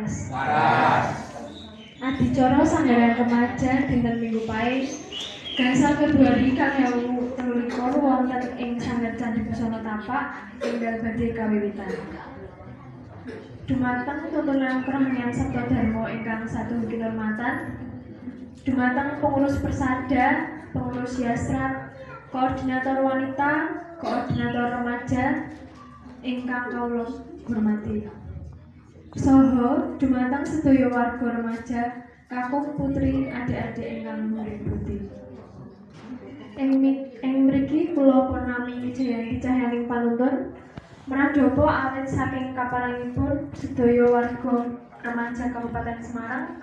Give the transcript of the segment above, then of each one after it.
Waras. Adicara Sanggaran Remaja dinten Minggu Pahing gangsal Februari 2023 wonten ing Sanggar Candi Busana Tapak enggal badhe kawiwitan. Dumateng tuntunan Krohanyang Sabda Dharma ingkang saduh kinurmatan, dumateng pengurus Persada, pengurus Yasrat, koordinator wanita, koordinator remaja ingkang kawula hormati. Saha dumateng sedaya warga remaja, kakung putri, adik-adik ingkang ngriputi. Ing mriki kula Purnami Jayanti Cahyaning Panuntun mradhapa awit saking kaparengipun sedaya warga remaja Kabupaten Semarang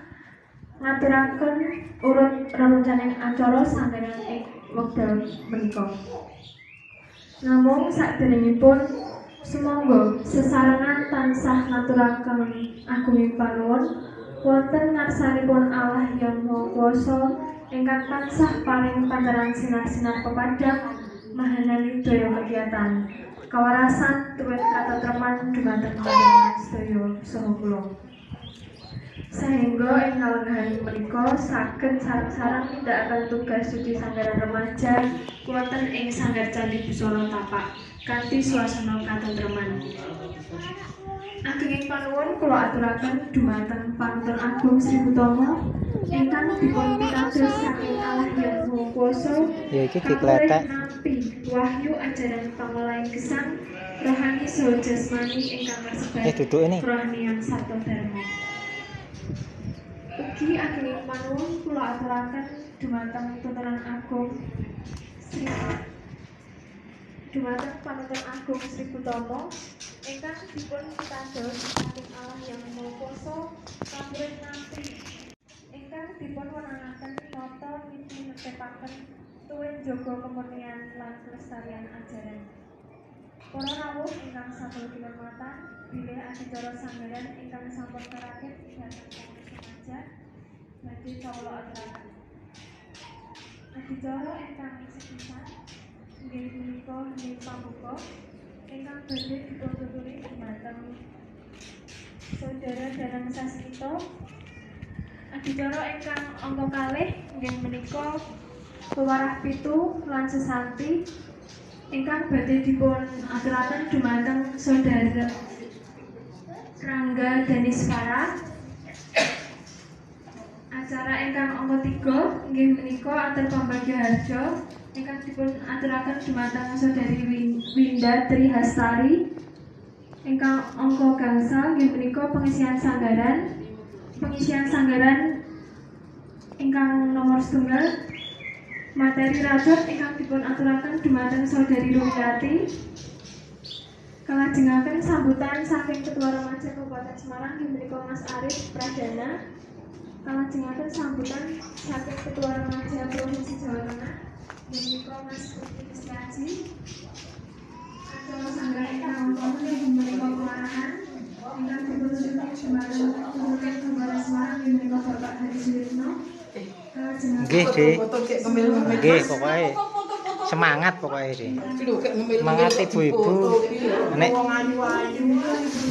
ngaturaken urut rerencaning acara sanggaran ing wekdal menika. Namung saderengipun sumangga sesarengan tansah ngaturaken agunging panuwun wonten ngarsanipun Allah Yang Maha Kuwasa ingkang tansah paring pantaran sinar-sinar pepadang mahanani daya kegiatan kawarasan tuwin katentreman dumateng panjenengan sedaya saha kula. Sehingga ing kalenggahan menika saged sareng-sareng nindakaken tugas studi sanggaran remaja wonten ing Sanggar Candi Busana Tapak kanthi swasana katentreman. Agenging panuwun kula aturaken dumateng Panuntun Agung Sri Utomo ingkang dipun pitados saking Allah Yang Maha Kuwasa nampi wahyu ajaran pangolaing gesang rohani saha jasmani ingkang kasebat Krohanyang Sabda Dharma. Ugi agenging panuwun kula aturaken dumateng Tuntunan Agung Sri Panuntun Agung Sri Utomo ingkang dipun pitados saking Allah Yang Maha Kuwasa kangge nampi ingkang dipun wenangaken nata niti netepaken tuwin jaga kemurnian lan kelestarian ajaran. Para rawuh ingkang sampun kinurmatan, bilih adicara sanggaran ingkang sampun karakit dhateng pengurus remaja badhe kawula aturaken. Adicara ingkang sepisan inggih punika hening pambuka ingkang badhe dipuntuturi dhumateng Saudara Danang Sasmito. Adicara ingkang angka kalih inggih menika pewarah pitu lan sesanti ingkang badhe dipun aturaken dhumateng Saudara Rangga Daniswara. Acara ingkang angka 3 inggih menika atur pambagya harja ingkang dipun aturaken dhumateng Saudari Winda Trihastari. Ingkang angka gangsal inggih menika pengisian sanggaran ingkang nomor 1 materi rajut ingkang dipun aturaken dhumateng Saudari Rumiati. Kalajengaken sambutan saking Ketua Remaja Kabupaten Semarang inggih menika Mas Arif Pradana. Kalajengaken sambutan saking Ketua Remaja Provinsi Jawa Tengah inggih menika Mas Putri Setiaji. Acara sanggaran ingkang wonten inggih menika pengarahan ingkang dipun sujud dhumateng Kabupaten Semarang inggih menika Bapak Hadi Suritno. Nggih, Dik. Nggih, pokoke semangat pokoke, Dik. Semangat ibu-ibu. Nek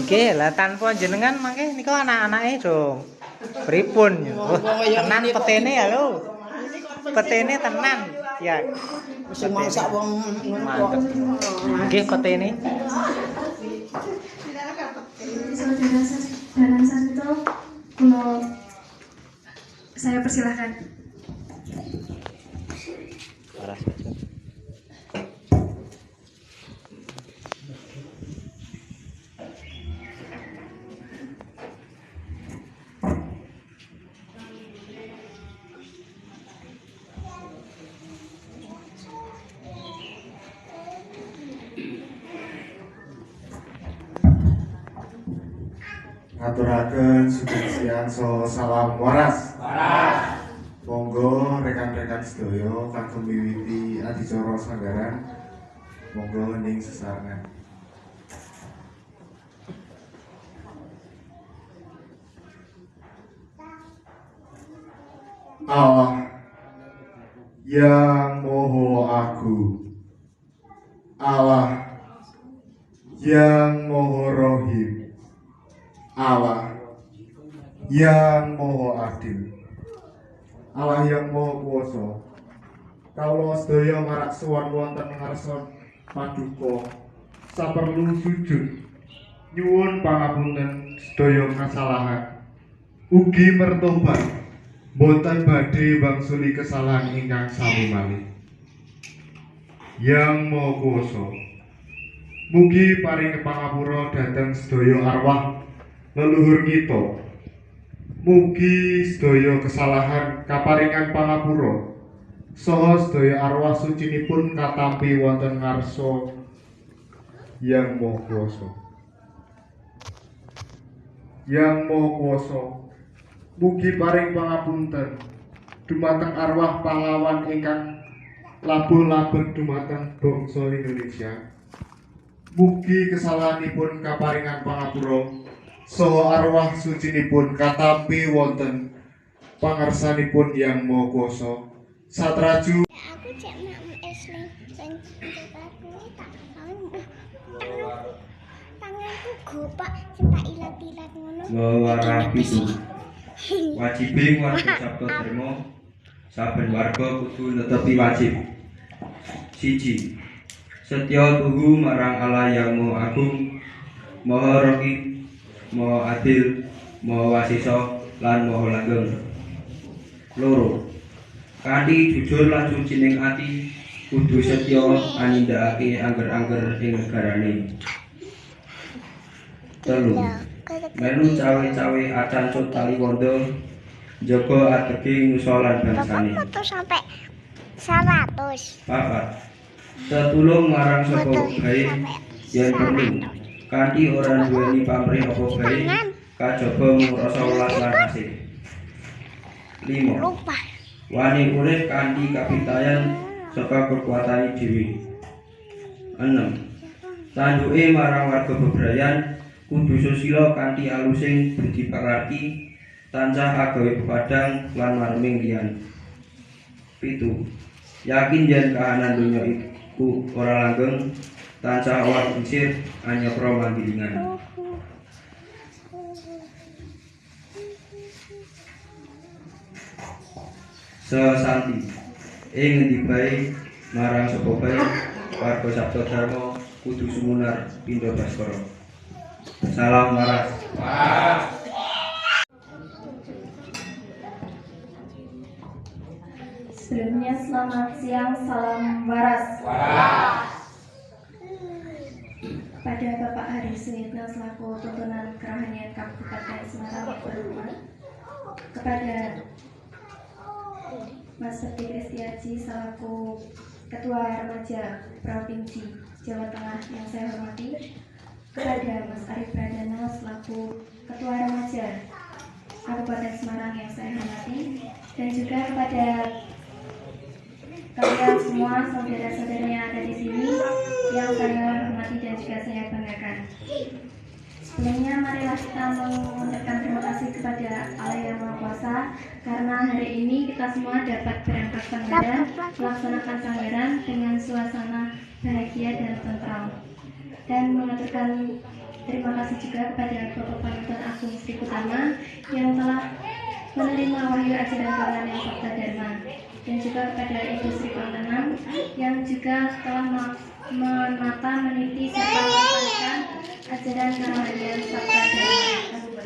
nggih, lah tanpa jenengan mangke nika anak-anake dong. Pripun? Tenan petene ya lho. Petene tenan. Ya. Sing masak wong mantep. Nggih petene. Saudara Danang Sasmito, saya persilahkan. Ngaturaken sugestian so salam waras. Monggo rekan-rekan sedaya kangge miwiti adicara sanggaran. Monggo hening sesarengan. Allah yang Maha Agung, Allah yang Maha Rohim, Allah yang Maha Adil, Allah yang Maha Kuwasa. Kawula sedaya marak sowan wonten ngarsa paduka saperlu sujud nyuwun pangapunten sedaya kasalahan, ugi mertobat boten badhe bangsuli kesalahan ingkang sami malih. Yang Maha Kuwasa, mugi paring pangapura dhateng sedaya arwah leluhur kita. Mugi sedaya kesalahan kaparingan pangapura saha sedaya arwah sucinipun katampi wonten ngarsa Yang Maha Kuwasa. Yang Maha Kuwasa, mugi paring pangapunten dumateng arwah pahlawan ingkang labuh-labet dumateng bangsa Indonesia. Mugi kesalahanipun kaparingan pangapura saha arwah sucinipun katampi wonten pangarsanipun Yang Maha Kuwasa. Satraju Aku cek mak esling sing aku tak tanganku gopak tak ilat-ilat ngono. Warah pitu. Wajibing warga Sabda Dharma saben warga kudu netepi wajib. 1. Setya tuhu marang Allah yang Maha Agung, Maha Rakib, Maha Adil, Maha Wasisa lan Maha Langgeng. 2. Kanthi jujur lan sucining ati kudu setya anindakake angger-angger ing negarane. 3. Melu cawe-cawe acan cut tali wanda njaga ategi nusa lan bangsane. Foto sampai 100. 4. Setulung marang sapa bae yen perlu kanthi ora duweni pamrih apa bae kajaba mung rasa welas lan asih. 5. Lupa. Wani urip kanthi kapitayan saka kekuatane dhewe. 6. Tanduke marang warga bebrayan kudu susila kanthi alusing budi pakarti tansah agawe pepadang lan marming liyan. 7. Yakin yen kahanan donya iku ora langgeng tansah owah isir anyapra manggilingan. Sesanti ing ngendi bae marang sapa bae warga Sabda Dharma kudu sumunar pindha baskara. Salam waras. Sebelumnya selamat siang, salam waras. Kepada Bapak Hari Suyitno selaku tuntunan Kerohanian Kabupaten Semarang yang berhormat, kepada Mas Ferdi Kristiaji selaku Ketua Remaja Provinsi Jawa Tengah yang saya hormati, kepada Mas Arif Pradana selaku Ketua Remaja Kabupaten Semarang yang saya hormati, dan juga kepada kalian semua saudara-saudara yang ada di sini yang saya hormati dan juga saya banggakan. Sebelumnya marilah kita mengucapkan terima kasih kepada Allah yang Maha Kuasa karena hari ini kita semua dapat berangkat Sanggaran, melaksanakan Sanggaran dengan suasana bahagia dan tentram. Dan mengaturkan terima kasih juga kepada Bapak Panutan Agung Sri Utama yang telah menerima wahyu ajaran Kerohanian Sabda Dharma, dan juga kepada Ibu Sri Pantanam yang juga telah menata, meneliti, serta menyampaikan ajaran Kerohanian Sabda Dharma.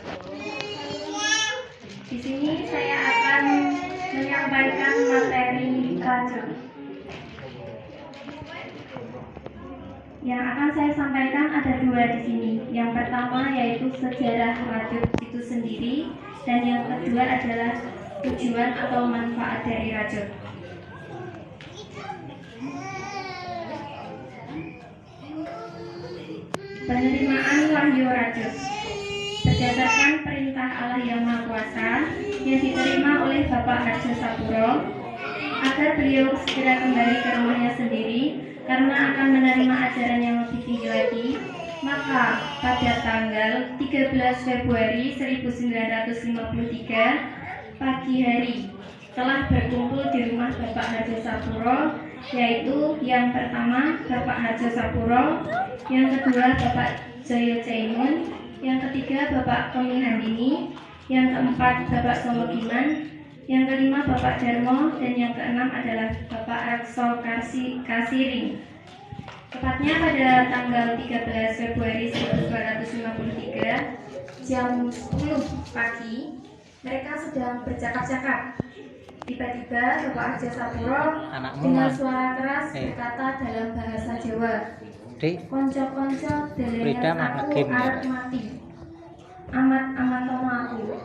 Di sini saya akan menyampaikan materi rajut. Yang akan saya sampaikan ada 2 di sini. Yang pertama yaitu sejarah rajut itu sendiri, dan yang kedua adalah tujuan atau manfaat dari rajut. Penerimaan wahyu rajut berdasarkan perintah Allah yang Maha Kuasa yang diterima oleh Bapak Harjo Sapuro agar beliau segera kembali ke rumahnya sendiri karena akan menerima ajaran yang lebih tinggi lagi. Maka pada tanggal 13 Februari 1953 pagi hari telah berkumpul di rumah Bapak Harjo Sapuro, yaitu yang pertama Bapak Harjo Sapuro, yang kedua Bapak Joyo Caimun, yang ketiga Bapak Kemi Handini, yang keempat Bapak Somogiman, yang kelima Bapak Darmo, dan yang keenam adalah Bapak Raksol Kasiring. Tepatnya pada tanggal 13 Februari 1253 jam 10 pagi, mereka sedang bercakap-cakap. Tiba-tiba Bapak Arja Sapuro dengan suara keras berkata dalam bahasa Jawa, "Konco-konco delengen aku arep mati. Amat-amat tomo aku."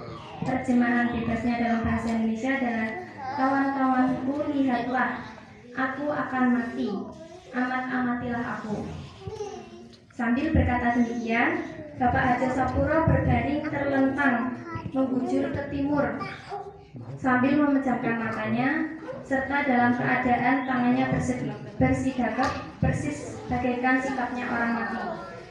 Terjemahan bebasnya dalam bahasa Indonesia adalah, "Kawan-kawanku, lihatlah, aku akan mati. Amat-amatilah aku." Sambil berkata demikian, Bapak Arja Sapuro berbaring terlentang membujur ke timur sambil memejamkan matanya, serta dalam keadaan tangannya bersidagap persis bagaikan sikapnya orang mati.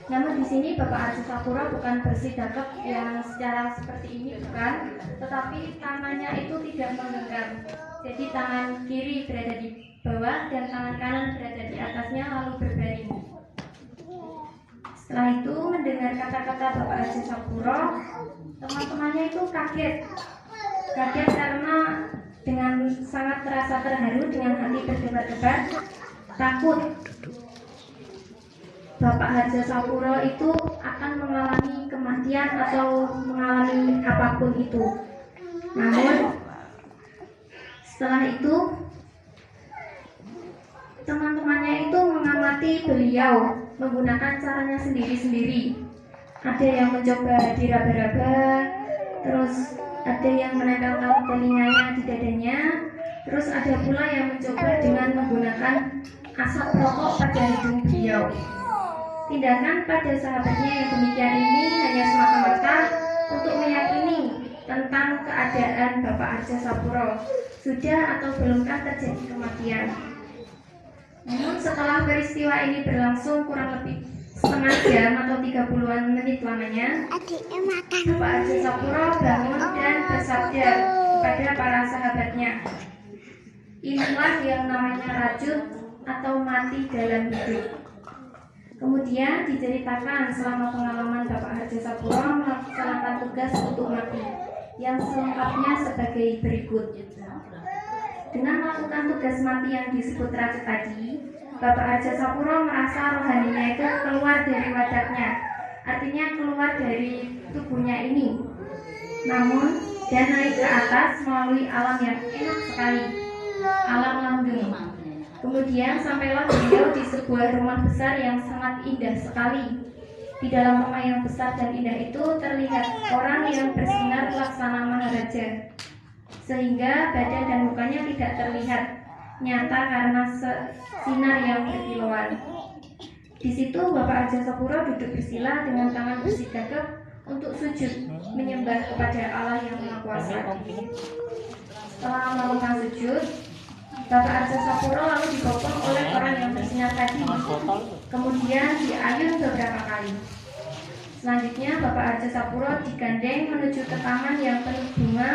Namun di sini Bapak Arja Sapuro bukan bersidagap yang secara seperti ini, bukan, tetapi tangannya itu tidak menggenggam. Jadi tangan kiri berada di bawah dan tangan kanan berada di atasnya lalu berbaring. Setelah itu mendengar kata-kata Bapak Arja Sapuro, teman-temannya itu kaget karena dengan sangat terasa terharu, dengan hati berdebar-debar, takut Bapak Arja Sapuro itu akan mengalami kematian atau mengalami apapun itu. Namun setelah itu teman-temannya itu mengamati beliau menggunakan caranya sendiri-sendiri. Ada yang mencoba diraba-raba, terus ada yang menempelkan telinganya di dadanya, terus ada pula yang mencoba dengan menggunakan asap rokok pada hidung beliau. Tindakan pada sahabatnya yang demikian ini hanya semata-mata untuk meyakini tentang keadaan Bapak Arja Sapuro, sudah atau belumkah terjadi kematian. Namun setelah peristiwa ini berlangsung kurang lebih setengah jam atau 30-an menit lamanya, Bapak Arja Sapuro bangun dan bersabda kepada para sahabatnya, "Inilah yang namanya racun atau mati dalam hidup." Kemudian diceritakan selama pengalaman Bapak Arja Sapuro melaksanakan tugas untuk mati, yang selengkapnya sebagai berikut. Dengan melakukan tugas mati yang disebut racun tadi, Bapak Arja Sapuro merasa rohaninya itu keluar dari wadahnya, artinya keluar dari tubuhnya ini, namun dan naik ke atas melalui alam yang enak sekali, alam langgeng. Kemudian sampailah beliau di sebuah rumah besar yang sangat indah sekali. Di dalam rumah yang besar dan indah itu terlihat orang yang bersinar laksana maharaja, sehingga badan dan mukanya tidak terlihat nyata karena sinar yang berkilauan. Di situ Bapak Arja Sapuro duduk bersila dengan tangan bersidagap untuk sujud menyembah kepada Allah yang Maha Kuasa. Setelah melakukan sujud, Bapak Arja Sapuro lalu dibopong oleh orang yang bersinar tadi, kemudian diayun beberapa kali. Selanjutnya Bapak Arja Sapuro digandeng menuju ke taman yang penuh bunga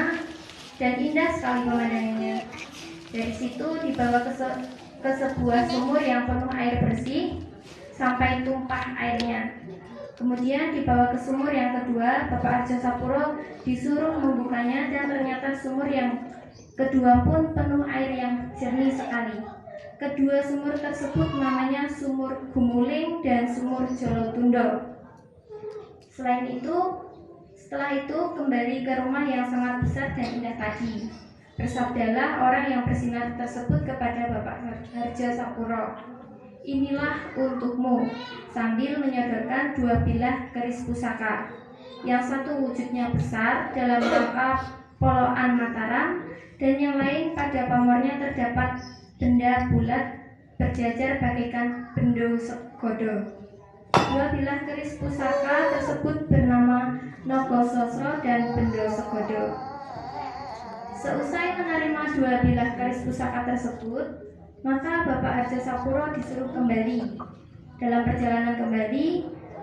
dan indah sekali pemandangannya. Dari situ dibawa ke sebuah sumur yang penuh air bersih sampai tumpah airnya. Kemudian dibawa ke sumur yang kedua, Bapak Arja Sapuro disuruh membukanya dan ternyata sumur yang kedua pun penuh air yang jernih sekali. Kedua sumur tersebut namanya Sumur Gumuling dan Sumur Jolotundo. Setelah itu kembali ke rumah yang sangat besar dan indah tadi. Bersabdalah orang yang bersinar tersebut kepada Bapak Arja Sapuro, "Inilah untukmu," sambil menyodorkan dua bilah keris pusaka. Yang satu wujudnya besar dalam rangka poloan Mataram, dan yang lain pada pamornya terdapat benda bulat berjajar bagaikan bendo segodo. Dua bilah keris pusaka tersebut bernama Nogososro dan Bendo Segodo. Seusai menerima dua bilah keris pusaka tersebut, maka Bapak Arja Sapuro disuruh kembali. Dalam perjalanan kembali,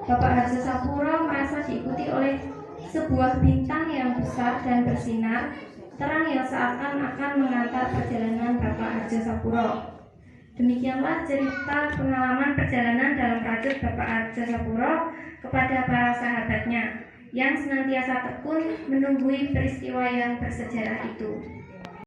Bapak Arja Sapuro merasa diikuti oleh sebuah bintang yang besar dan bersinar, terang yang seakan-akan mengantar perjalanan Bapak Arja Sapuro. Demikianlah cerita pengalaman perjalanan dalam rajut Bapak Arja Sapuro kepada para sahabatnya. yang senantiasa tekun menunggui peristiwa yang bersejarah itu.